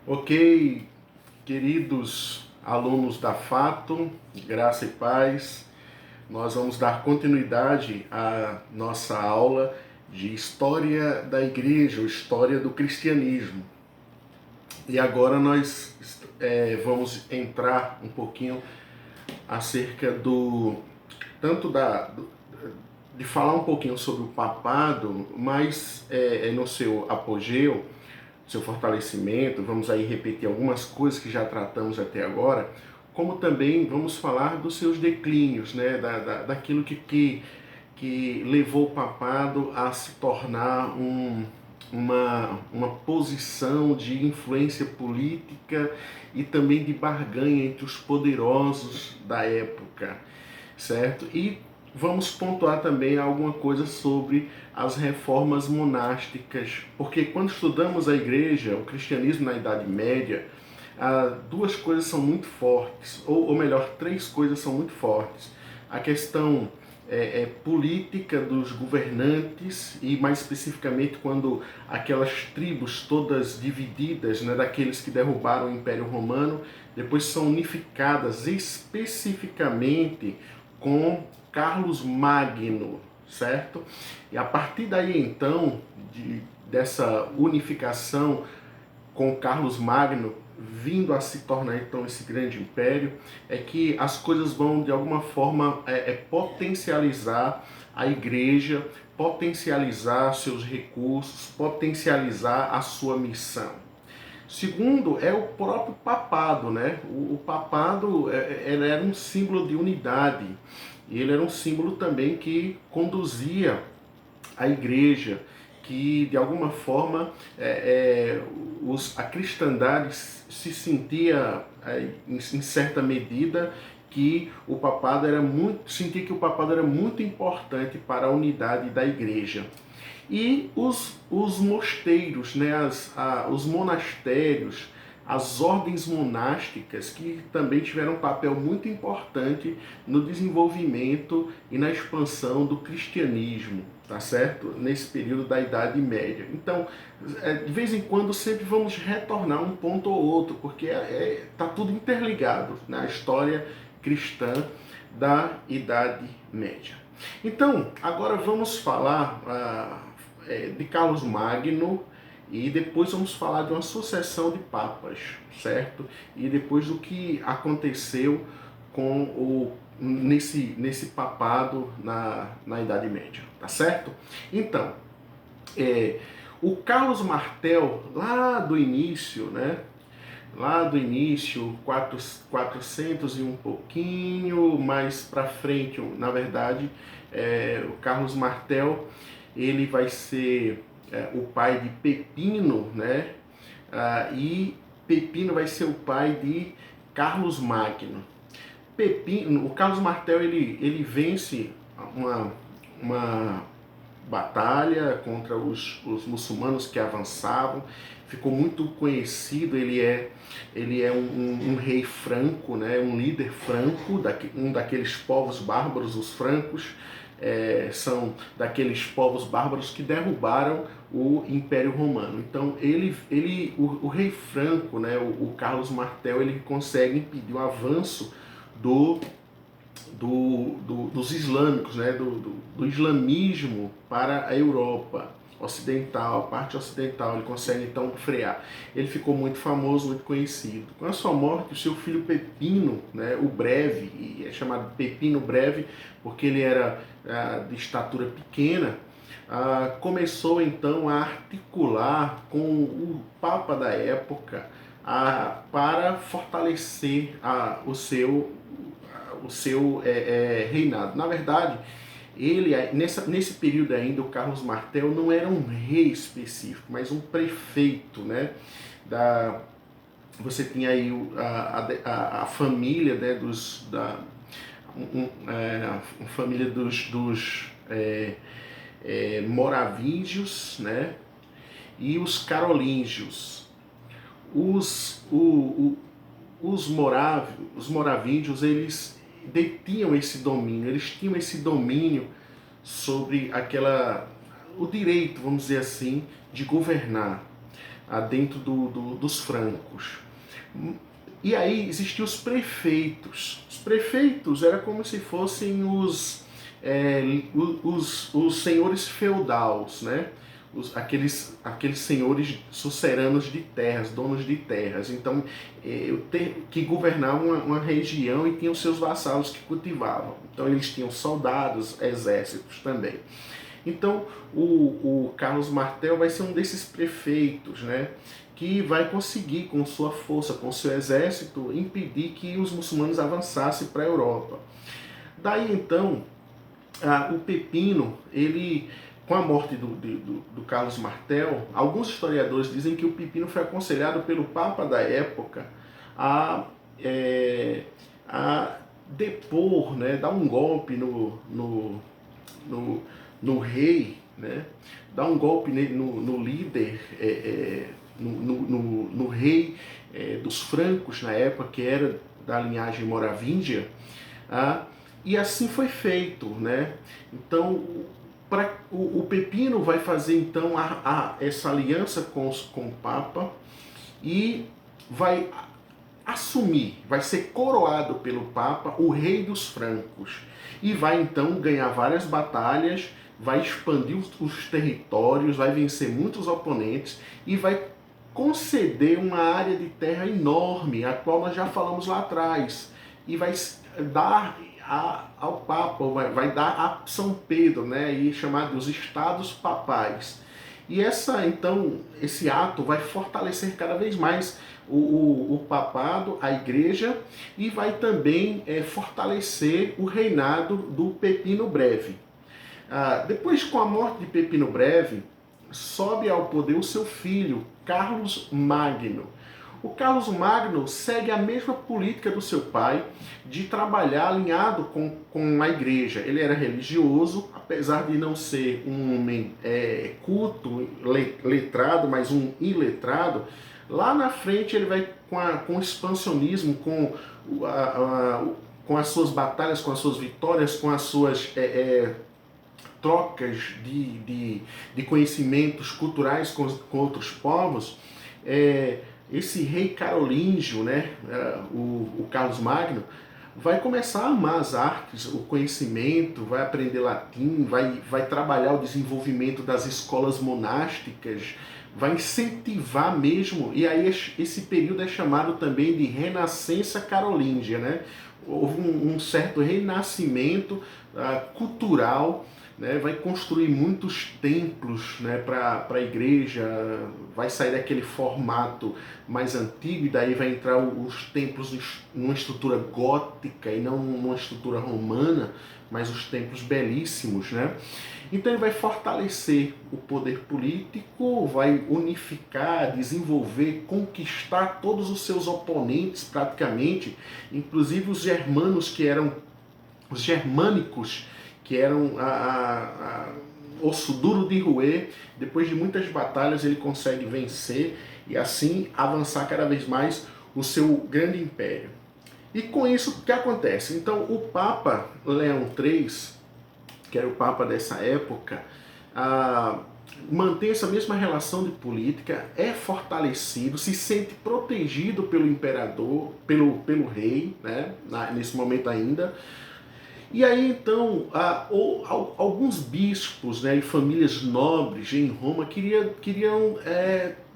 Ok, queridos alunos da Fato, graça e paz, nós vamos dar continuidade à nossa aula de História da Igreja, ou História do Cristianismo. E agora nós vamos entrar um pouquinho acerca de falar um pouquinho sobre o papado, mas no seu apogeu, seu fortalecimento, vamos aí repetir algumas coisas que já tratamos até agora, como também vamos falar dos seus declínios, né, daquilo que levou o papado a se tornar uma posição de influência política e também de barganha entre os poderosos da época, certo? E vamos pontuar também alguma coisa sobre as reformas monásticas, porque quando estudamos a igreja, o cristianismo na Idade Média, duas coisas são muito fortes, ou melhor, três coisas são muito fortes. A questão política dos governantes, e mais especificamente quando aquelas tribos todas divididas, né, daqueles que derrubaram o Império Romano, depois são unificadas especificamente com Carlos Magno, certo? E a partir daí então, dessa unificação com Carlos Magno, vindo a se tornar então esse grande império, é que as coisas vão de alguma forma potencializar a igreja, potencializar seus recursos, potencializar a sua missão. Segundo, é o próprio papado, né? O papado ele era um símbolo de unidade, e ele era um símbolo também que conduzia a igreja, que de alguma forma a cristandade se sentia, em certa medida, que o papado sentia que o papado era muito importante para a unidade da igreja. E os mosteiros, né, os monastérios, as ordens monásticas, que também tiveram um papel muito importante no desenvolvimento e na expansão do cristianismo, tá certo? Nesse período da Idade Média. Então, de vez em quando, sempre vamos retornar um ponto ou outro, porque tá tudo interligado na história cristã da Idade Média. Então, agora vamos falar de Carlos Magno, e depois vamos falar de uma sucessão de papas, certo? E depois do que aconteceu nesse papado na Idade Média, tá certo? Então, o Carlos Martel, lá do início, né? Lá do início, 400 e um pouquinho, mais para frente, na verdade, o Carlos Martel, ele vai ser o pai de Pepino, né? E Pepino vai ser o pai de Carlos Magno. O Carlos Martel, ele vence uma batalha contra os muçulmanos que avançavam, ficou muito conhecido. Ele é um rei franco, né, um líder franco, um daqueles povos bárbaros. Os francos são daqueles povos bárbaros que derrubaram o Império Romano. Então o rei franco, né, o Carlos Martel, ele consegue impedir o avanço dos islâmicos, né, do islamismo para a Europa ocidental, a parte ocidental. Ele consegue então frear. Ele ficou muito famoso, muito conhecido. Com a sua morte, o seu filho Pepino, né, o Breve, e é chamado Pepino Breve porque ele era de estatura pequena, começou então a articular com o Papa da época para fortalecer o seu reinado. Na verdade, nesse período ainda, o Carlos Martel não era um rei específico, mas um prefeito, né? Você tinha aí a família, né, a família dos moravíngios, né? E os carolíngios. Os moravíndios, eles detinham esse domínio, eles tinham esse domínio sobre o direito, vamos dizer assim, de governar. dentro dos francos. E aí existiam os prefeitos. Os prefeitos eram como se fossem os senhores feudais, né? Aqueles senhores suceranos de terras, donos de terras. Então, que governavam uma região e tinham seus vassalos que cultivavam. Então, eles tinham soldados, exércitos também. Então, o Carlos Martel vai ser um desses prefeitos, né, que vai conseguir, com sua força, com seu exército, impedir que os muçulmanos avançassem para a Europa. Daí, então, o Pepino, ele, com a morte do Carlos Martel, alguns historiadores dizem que o Pepino foi aconselhado pelo Papa da época a depor, né, dar um golpe no rei, né, dar um golpe no líder, no rei dos francos na época, que era da linhagem moravíndia, e assim foi feito, né? Então, o Pepino vai fazer então essa aliança com o Papa e vai assumir, vai ser coroado pelo Papa o rei dos francos e vai então ganhar várias batalhas, vai expandir os territórios, vai vencer muitos oponentes e vai conceder uma área de terra enorme, a qual nós já falamos lá atrás, e vai dar ao Papa, vai dar a São Pedro, né, e chamar de os Estados Papais. E então, esse ato vai fortalecer cada vez mais o papado, a igreja, e vai também fortalecer o reinado do Pepino Breve. Depois, com a morte de Pepino Breve, sobe ao poder o seu filho, Carlos Magno. O Carlos Magno segue a mesma política do seu pai, de trabalhar alinhado com a igreja. Ele era religioso, apesar de não ser um homem culto, letrado, mas um iletrado. Lá na frente ele vai com o expansionismo, com as suas batalhas, com as suas vitórias, com as suas trocas de conhecimentos culturais com outros povos. Esse rei carolíngio, né, o Carlos Magno, vai começar a amar as artes, o conhecimento, vai aprender latim, vai trabalhar o desenvolvimento das escolas monásticas, vai incentivar mesmo, e aí esse período é chamado também de Renascença Carolíngia, né? Houve um certo renascimento cultural, né? Vai construir muitos templos, né, para a igreja, vai sair daquele formato mais antigo e daí vai entrar os templos numa estrutura gótica e não numa estrutura romana, mas os templos belíssimos, né? Então ele vai fortalecer o poder político, vai unificar, desenvolver, conquistar todos os seus oponentes praticamente, inclusive os germânicos, que eram osso duro de roer. Depois de muitas batalhas ele consegue vencer e assim avançar cada vez mais o seu grande império. E com isso, o que acontece? Então o Papa Leão III, que era o Papa dessa época, mantém essa mesma relação de política, é fortalecido, se sente protegido pelo imperador, pelo rei, né, nesse momento ainda. E aí então, alguns bispos, né, e famílias nobres em Roma queriam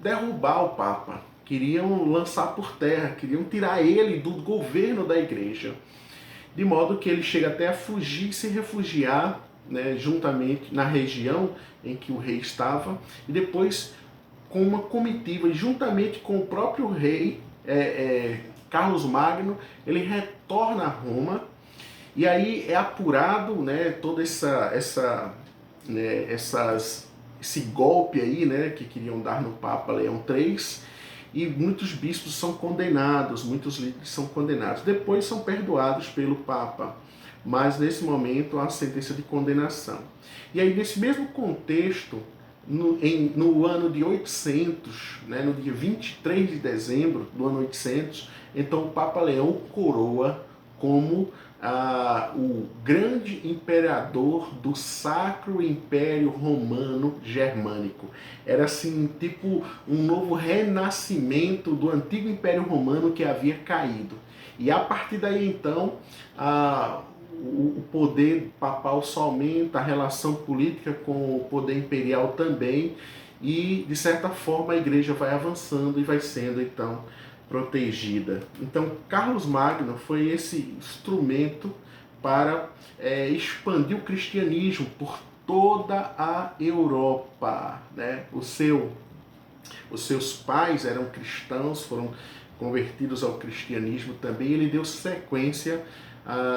derrubar o Papa, queriam lançar por terra, queriam tirar ele do governo da igreja, de modo que ele chega até a fugir e se refugiar, né, juntamente na região em que o rei estava, e depois com uma comitiva, e juntamente com o próprio rei Carlos Magno, ele retorna a Roma. E aí é apurado, né, todo esse golpe aí, né, que queriam dar no Papa Leão III, e muitos bispos são condenados, muitos líderes são condenados. Depois são perdoados pelo Papa, mas nesse momento há a sentença de condenação. E aí nesse mesmo contexto, no ano de 800, né, no dia 23 de dezembro do ano 800, então o Papa Leão coroa como o grande imperador do Sacro Império Romano Germânico. Era assim, tipo um novo renascimento do antigo Império Romano que havia caído. E a partir daí então, o poder papal só aumenta, a relação política com o poder imperial também, e de certa forma a igreja vai avançando e vai sendo então protegida. Então, Carlos Magno foi esse instrumento para expandir o cristianismo por toda a Europa, né? Os seus pais eram cristãos, foram convertidos ao cristianismo também. Ele deu sequência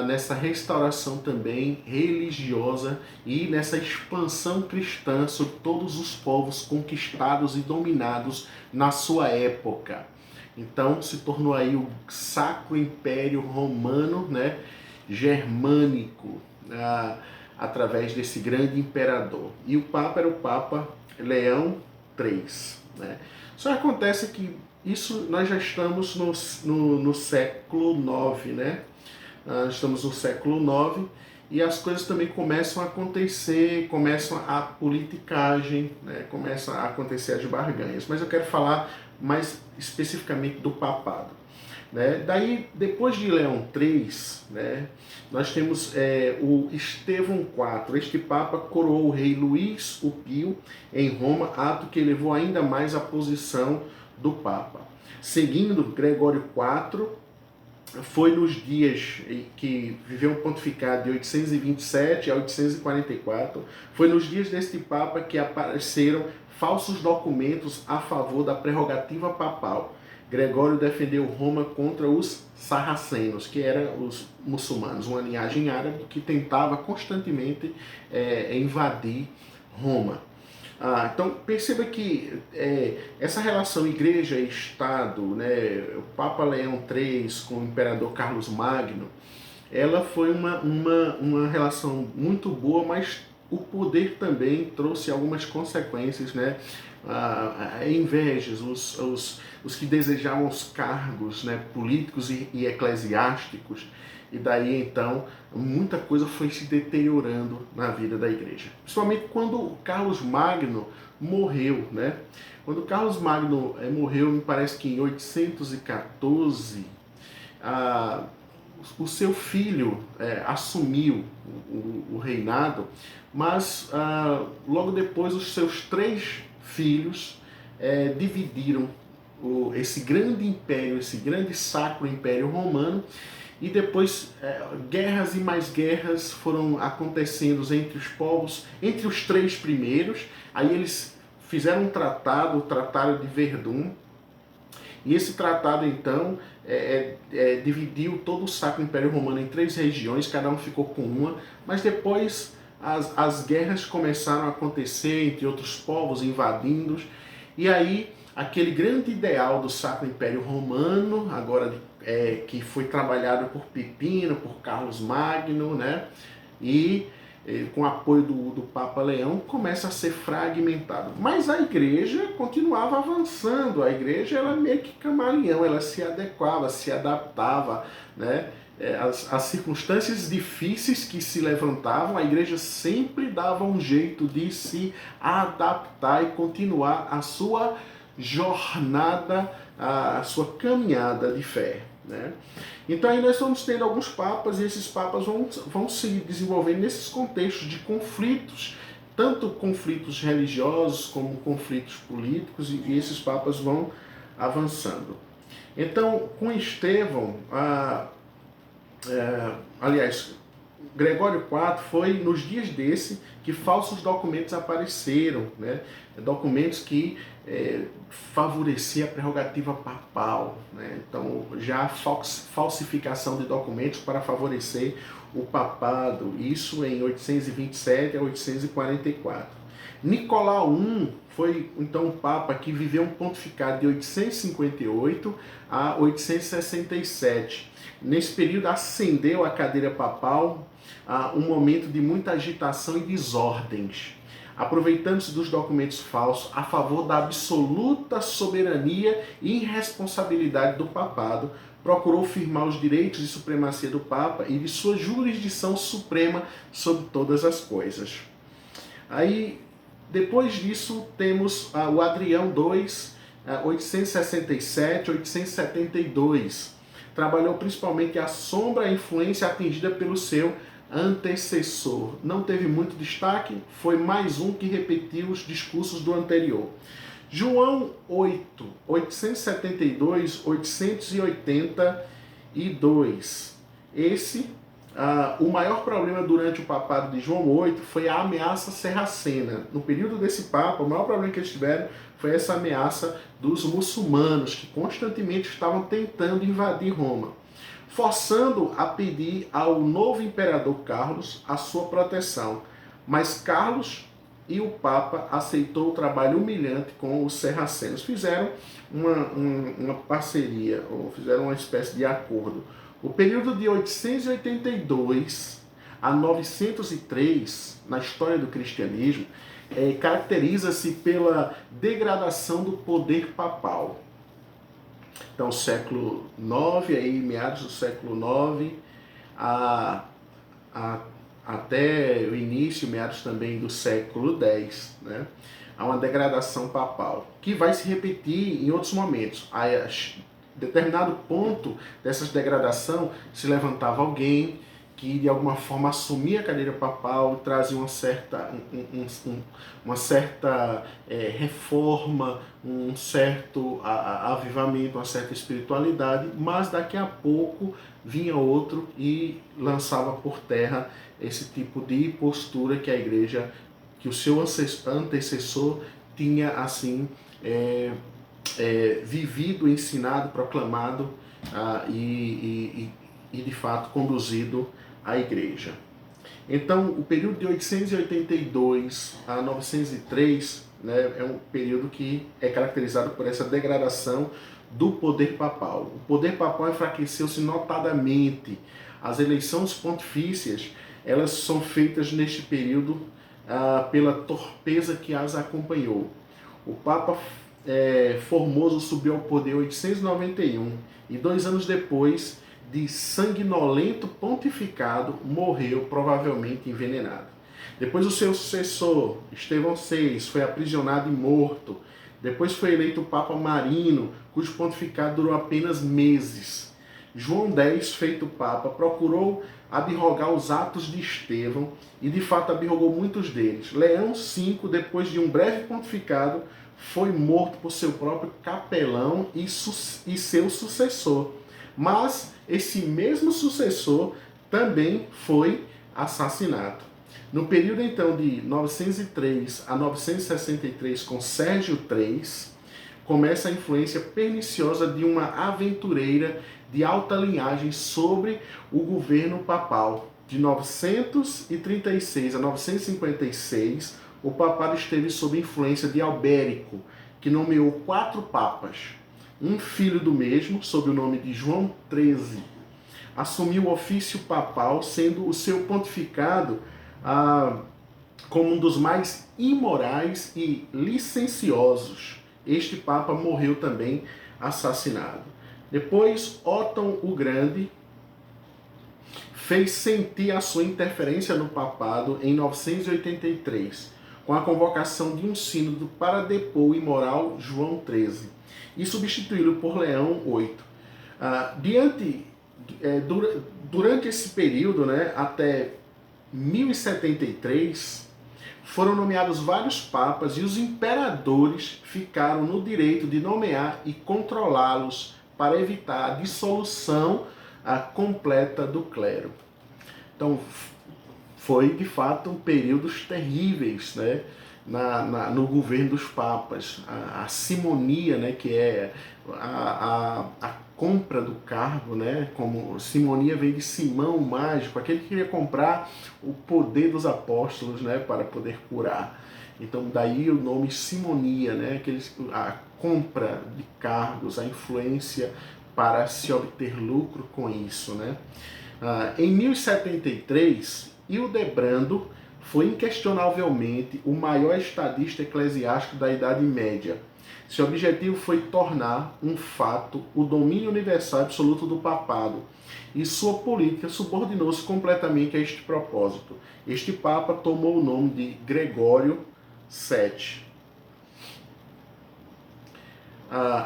nessa restauração também religiosa e nessa expansão cristã sobre todos os povos conquistados e dominados na sua época. Então se tornou aí o Sacro Império Romano, né, Germânico, através desse grande imperador. E o Papa era o Papa Leão III. Né? Só acontece que isso nós já estamos no século IX, né? Estamos no século IX e as coisas também começam a acontecer, começam a politicagem, né? Começam a acontecer as barganhas. Mas eu quero falar mais especificamente do papado. Né? Daí, depois de Leão III, né, nós temos o Estevão IV. Este Papa coroou o rei Luís o Pio em Roma, ato que elevou ainda mais a posição do Papa. Seguindo, Gregório IV foi nos dias que viveu um pontificado de 827 a 844, foi nos dias deste Papa que apareceram falsos documentos a favor da prerrogativa papal. Gregório defendeu Roma contra os sarracenos, que eram os muçulmanos, uma linhagem árabe que tentava constantemente invadir Roma. Então perceba que essa relação igreja e Estado, né, o Papa Leão III com o imperador Carlos Magno, ela foi uma relação muito boa, mas o poder também trouxe algumas consequências, né? Invejas, os que desejavam os cargos, né, políticos e eclesiásticos, e daí então muita coisa foi se deteriorando na vida da igreja. Principalmente quando Carlos Magno morreu, né? Quando Carlos Magno morreu, me parece que em 814, o seu filho assumiu o reinado, mas logo depois os seus 3 filhos dividiram esse grande império, esse grande sacro império romano, e depois guerras e mais guerras foram acontecendo entre os povos, entre os 3 primeiros. Aí eles fizeram um tratado, o Tratado de Verdun, e esse tratado então dividiu todo o Sacro Império Romano em 3 regiões, cada um ficou com uma, mas depois as guerras começaram a acontecer entre outros povos invadindo, e aí aquele grande ideal do Sacro Império Romano, agora que foi trabalhado por Pipino, por Carlos Magno, né? E com o apoio do Papa Leão, começa a ser fragmentado. Mas a igreja continuava avançando, a igreja era meio que camaleão, ela se adequava, se adaptava, né? As circunstâncias difíceis que se levantavam, a igreja sempre dava um jeito de se adaptar e continuar a sua jornada, a sua caminhada de fé. Né? Então aí nós vamos tendo alguns papas, e esses papas vão se desenvolvendo nesses contextos de conflitos, tanto conflitos religiosos como conflitos políticos, e esses papas vão avançando. Então, com Estevão, aliás, Gregório IV, foi nos dias desse que falsos documentos apareceram, né? Documentos que favoreciam a prerrogativa papal, né? Então, já falsificação de documentos para favorecer o papado, isso em 827 a 844. Nicolau I foi então um papa que viveu um pontificado de 858 a 867. Nesse período ascendeu à cadeira papal um momento de muita agitação e desordens, aproveitando-se dos documentos falsos a favor da absoluta soberania e irresponsabilidade do papado, procurou firmar os direitos de supremacia do Papa e de sua jurisdição suprema sobre todas as coisas. Aí, depois disso, temos o Adrião II, 867, 872. Trabalhou principalmente a sombra e a influência atingida pelo seu antecessor. Não teve muito destaque, foi mais um que repetiu os discursos do anterior. João VIII, 872, 882. O maior problema durante o papado de João VIII foi a ameaça sarracena. No período desse papa, o maior problema que eles tiveram foi essa ameaça dos muçulmanos, que constantemente estavam tentando invadir Roma, forçando a pedir ao novo imperador Carlos a sua proteção. Mas Carlos e o Papa aceitou o trabalho humilhante com os sarracenos. Fizeram uma parceria, ou fizeram uma espécie de acordo. O período de 882 a 903, na história do cristianismo, caracteriza-se pela degradação do poder papal. Então, século IX, aí, meados do século IX, até o início, meados também do século X, né? Há uma degradação papal, que vai se repetir em outros momentos. A determinado ponto dessa degradação se levantava alguém que de alguma forma assumia a cadeira papal, trazia uma certa reforma, um certo avivamento, uma certa espiritualidade, mas daqui a pouco vinha outro e lançava por terra esse tipo de postura que a igreja, que o seu antecessor tinha assim vivido, ensinado, proclamado e de fato conduzido a igreja. Então, o período de 882 a 903, né, é um período que é caracterizado por essa degradação do poder papal. O poder papal enfraqueceu-se notadamente. As eleições pontifícias, elas são feitas neste período pela torpeza que as acompanhou. O Papa Formoso subiu ao poder em 891 e 2 anos depois de sanguinolento pontificado, morreu provavelmente envenenado. Depois o seu sucessor, Estevão VI, foi aprisionado e morto. Depois foi eleito o Papa Marino, cujo pontificado durou apenas meses. João X, feito Papa, procurou abrogar os atos de Estevão e de fato abrogou muitos deles. Leão V, depois de um breve pontificado, foi morto por seu próprio capelão e seu sucessor. Mas esse mesmo sucessor também foi assassinado. No período então de 903 a 963 com Sérgio III, começa a influência perniciosa de uma aventureira de alta linhagem sobre o governo papal. De 936 a 956, o papado esteve sob influência de Albérico, que nomeou 4 papas. Um filho do mesmo, sob o nome de João XIII, assumiu o ofício papal, sendo o seu pontificado como um dos mais imorais e licenciosos. Este papa morreu também assassinado. Depois, Otton o Grande fez sentir a sua interferência no papado em 983, com a convocação de um sínodo para depor o imoral João XIII e substituí-lo por Leão VIII. Durante esse período, né, até 1073, foram nomeados vários papas e os imperadores ficaram no direito de nomear e controlá-los para evitar a dissolução completa do clero. Então, foi de fato períodos terríveis, né, no governo dos papas. A simonia, né, que é a compra do cargo, né, como simonia veio de Simão o mágico, aquele que queria comprar o poder dos apóstolos, né, para poder curar. Então daí o nome simonia, né, a compra de cargos, a influência para se obter lucro com isso, né. Em 1073, Hildebrando foi inquestionavelmente o maior estadista eclesiástico da Idade Média. Seu objetivo foi tornar um fato o domínio universal absoluto do papado, e sua política subordinou-se completamente a este propósito. Este papa tomou o nome de Gregório VII.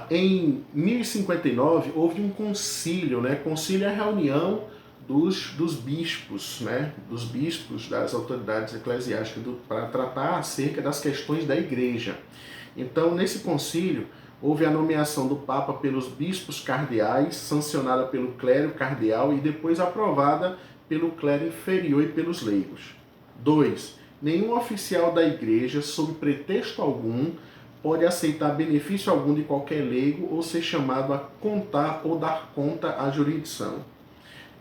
Em 1059 houve um concílio, né? Concílio é a reunião dos bispos, né? Dos bispos, das autoridades eclesiásticas, para tratar acerca das questões da igreja. Então, nesse concílio, houve a nomeação do Papa pelos bispos cardeais, sancionada pelo clero cardeal e depois aprovada pelo clero inferior e pelos leigos. 2. Nenhum oficial da igreja, sob pretexto algum, pode aceitar benefício algum de qualquer leigo ou ser chamado a contar ou dar conta à jurisdição.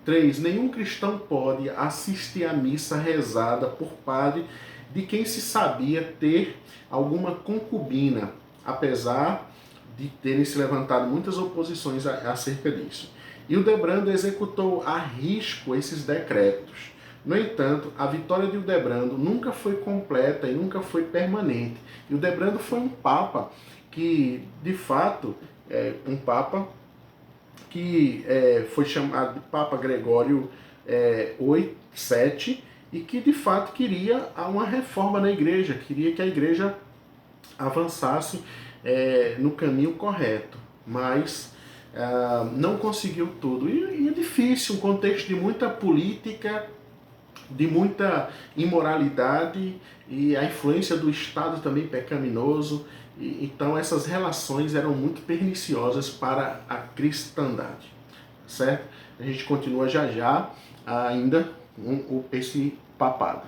3. Nenhum cristão pode assistir à missa rezada por padre de quem se sabia ter alguma concubina, apesar de terem se levantado muitas oposições acerca disso. E o Debrando executou a risco esses decretos. No entanto, a vitória de Hildebrando nunca foi completa e nunca foi permanente. Hildebrando foi um papa que, de fato, foi chamado de Papa Gregório VII, e que, de fato, queria uma reforma na igreja, queria que a igreja avançasse no caminho correto, mas não conseguiu tudo. E é difícil, um contexto de muita política, de muita imoralidade e a influência do Estado também pecaminoso. Então essas relações eram muito perniciosas para a cristandade, certo? A gente continua já já ainda com esse papado.